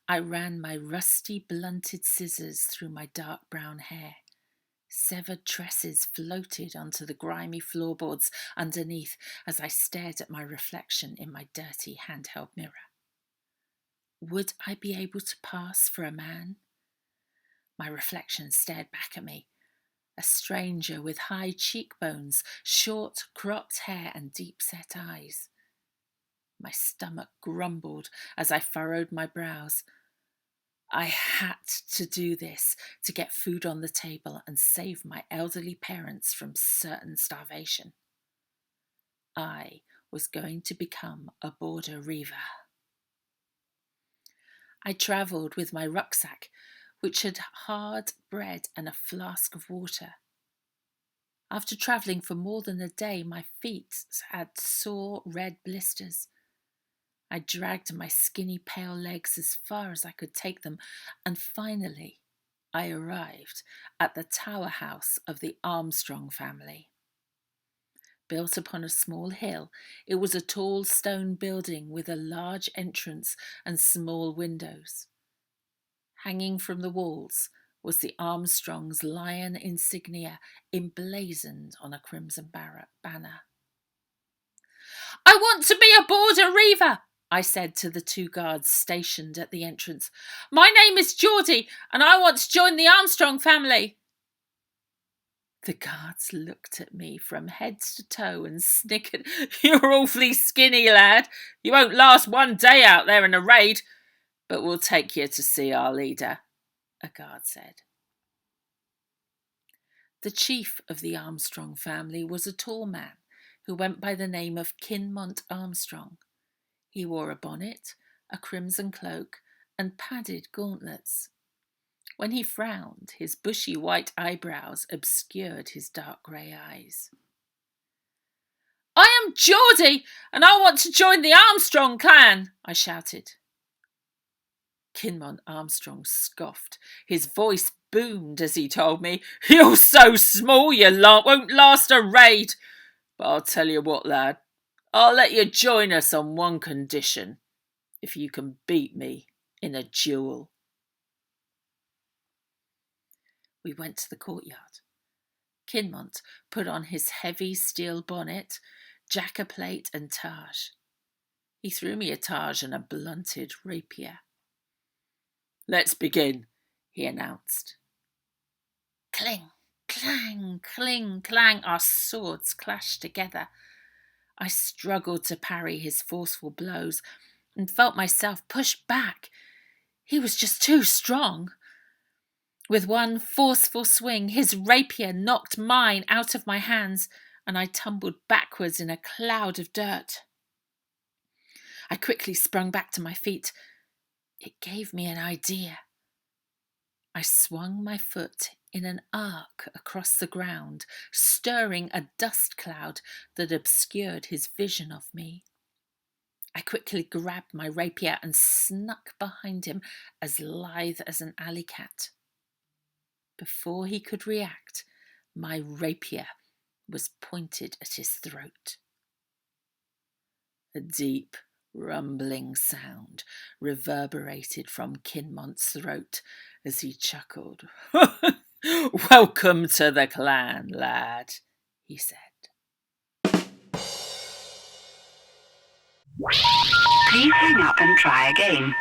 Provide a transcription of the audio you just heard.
I ran my rusty, blunted scissors through my dark brown hair. Severed tresses floated onto the grimy floorboards underneath as I stared at my reflection in my dirty handheld mirror. Would I be able to pass for a man? My reflection stared back at me, a stranger with high cheekbones, short, cropped hair and deep-set eyes. My stomach grumbled as I furrowed my brows. I had to do this to get food on the table and save my elderly parents from certain starvation. I was going to become a border reaver. I travelled with my rucksack, which had hard bread and a flask of water. After travelling for more than a day, my feet had sore red blisters. I dragged my skinny pale legs as far as I could take them, and finally I arrived at the tower house of the Armstrong family. Built upon a small hill, it was a tall stone building with a large entrance and small windows. Hanging from the walls was the Armstrongs' lion insignia emblazoned on a crimson banner. "I want to be a border reaver," I said to the two guards stationed at the entrance. "My name is Geordie, and I want to join the Armstrong family." The guards looked at me from head to toe and snickered. "You're awfully skinny, lad. You won't last one day out there in a raid, but we'll take you to see our leader," a guard said. The chief of the Armstrong family was a tall man who went by the name of Kinmont Armstrong. He wore a bonnet, a crimson cloak, and padded gauntlets. When he frowned, his bushy white eyebrows obscured his dark grey eyes. "I am Geordie, and I want to join the Armstrong clan," I shouted. Kinmont Armstrong scoffed. His voice boomed as he told me, "You're so small you won't last a raid. But I'll tell you what, lad, I'll let you join us on one condition: if you can beat me in a duel." We went to the courtyard. Kinmont put on his heavy steel bonnet, jacker plate and targe. He threw me a targe and a blunted rapier. "Let's begin," he announced. Cling, clang, cling, clang, our swords clashed together. I struggled to parry his forceful blows and felt myself pushed back. He was just too strong. With one forceful swing, his rapier knocked mine out of my hands, and I tumbled backwards in a cloud of dirt. I quickly sprung back to my feet. It gave me an idea. I swung my foot in an arc across the ground, stirring a dust cloud that obscured his vision of me. I quickly grabbed my rapier and snuck behind him, as lithe as an alley cat. Before he could react, my rapier was pointed at his throat. A deep, rumbling sound reverberated from Kinmont's throat as he chuckled. "Welcome to the clan, lad," he said. Please hang up and try again.